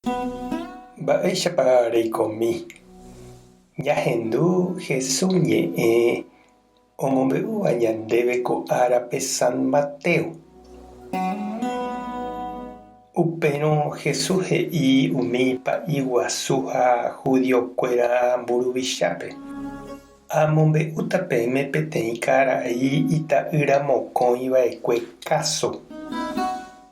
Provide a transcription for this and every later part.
Mba'éichapa reikomi. Ñahendu Jesús ñe'ẽ omombe'úva ñandéve ko árape San Mateo. Upérõ Jesús he'i umi pa'i guasu ha judiokuéra mburuvichápe. Amombe'úta peẽme peteĩ karai ita'ýra mokõiva'ekue káso.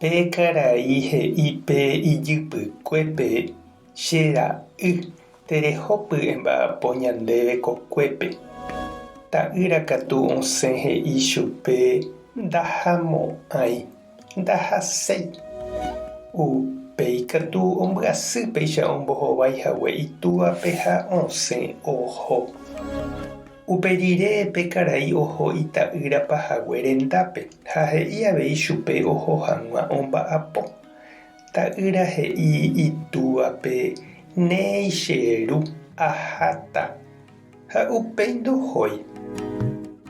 Pe karai he'ípe ijypykuépe che ra'y terehópy emba'apo ñandéve kokuépe. Ta'ýra katu osẽ he'i chupe ndahamo'ãi, ndahaséi. Upéi katu ombyasy péicha ombohovaihague itúvape ha osẽ oho. Uperire pe karai oho ita'ýra pahague rendápe ha he'i avei chupe oho hag̃ua omba'apo. Ta'ýra he'i itúvape néi che ru, aháta. Ha upéi ndohói.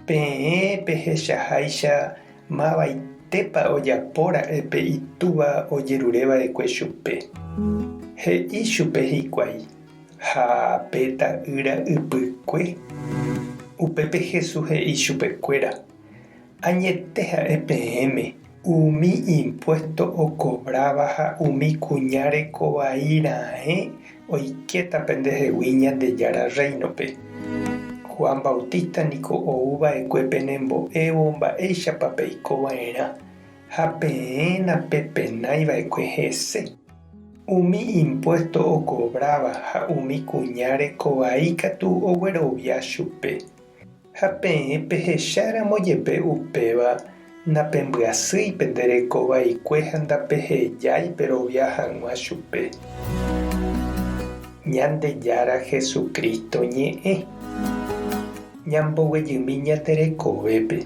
Peẽ pehechaháicha mavaitépa ojapóra'e pe itúva ojerureva'ekue chupe. He'i chupe hikuái ha pe ta'ýra ypykue. Upépe Jesús he'i chupekuéra: añete ha'e peẽme umi impuesto okobráva ha umi kuñarekovairaẽ oikéta pendehegui Ñandejára reinope. Juan Bautista niko ouva'ekue penembo'évo mba'éichapa peikova'erã ha peẽna pepenaiva'ekue hese. Umi impuesto okobráva ha umi kuñarekovai katu oguerovia chupe. Ha peẽ pehecharamo jepe upéva napembyasýipe nderekovaikue ha ndapehejái rovia hag̃ua chupe. Ñandejára Jesukristo ñe'ẽ ñamboguejými ñaterekovépe.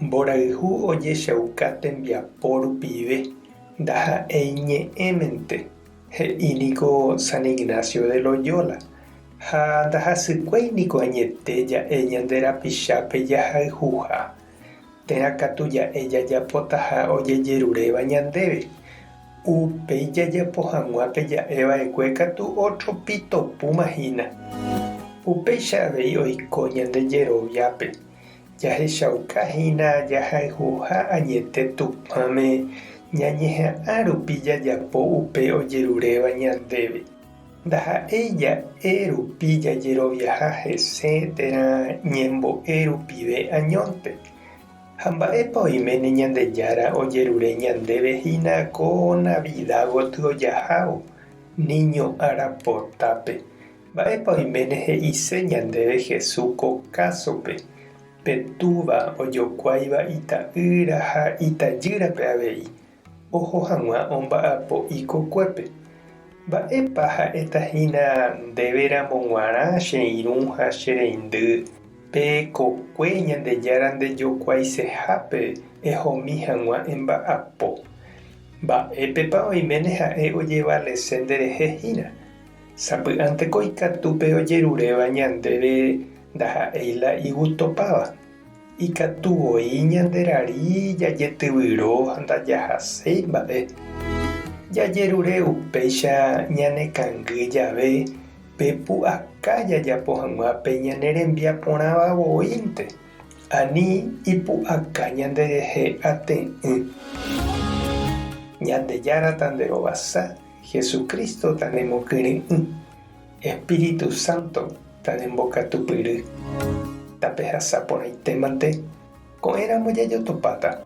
Mborayhu ojechauka tembiapo rupive ndaha'éi ñe'ẽmente, he'íniko San Ignacio de Loyola. Ha ndahasykuéi niko añete ja'e ñande rapichápe jahayhuha. Térã katu ja'e jajapóta ha ojejeruréva ñandéve. Upéi jajapo hag̃uápe ja'eva'ekue katu otropitopumahína. Upéicha avei oiko ñandejeroviápe. Jahechaukáhína jahayhuha añete Tupãme ñañeha'ã rupi jajapo upe ojeruréva ñandéve. Ndaha'éi ja'e rupi jajeroviaha hese térã ñembo'e rupive añónte. Ha mba'épa oiméne Ñandejára ojerure ñandéve hína ko Navidad gotyo ojahávo Niño Arapotápe. Mba'épa oiméne he'ise ñandéve Jesús ko kásope petúva ojokuáiva ita'ýra ha itajýrape avei oho hag̃ua omba'apo ikokuépe. Mba'épa ha'etahína ndéveramo g̃uarã che irũ ha che reindy pe kokue Ñandejára ndejokuaisehápe ehomi hag̃ua emba'apo. Mba'épepa oiméne ha'e ojevalese nderehehína. Sapy'ánteko ikatúpe ojeruréva ñandéve ndaha'éila igutopáva. Ikatuvoi ñanderari jajetyvyrõ ha ndajahaséi mba'e. Jajerure upéicha ñanekangy jave pepu'aka jajapo hag̃uápe ñanerembiaporãvavoínte ani ipu'aka ñanderehe ate'ỹ. Ñandejára tanderovasa, Jesucristo tanemokyry'ỹ, Espíritu Santo tanembokatupyry. Tapehasaporãitémante ko'ẽramo jajotopáta.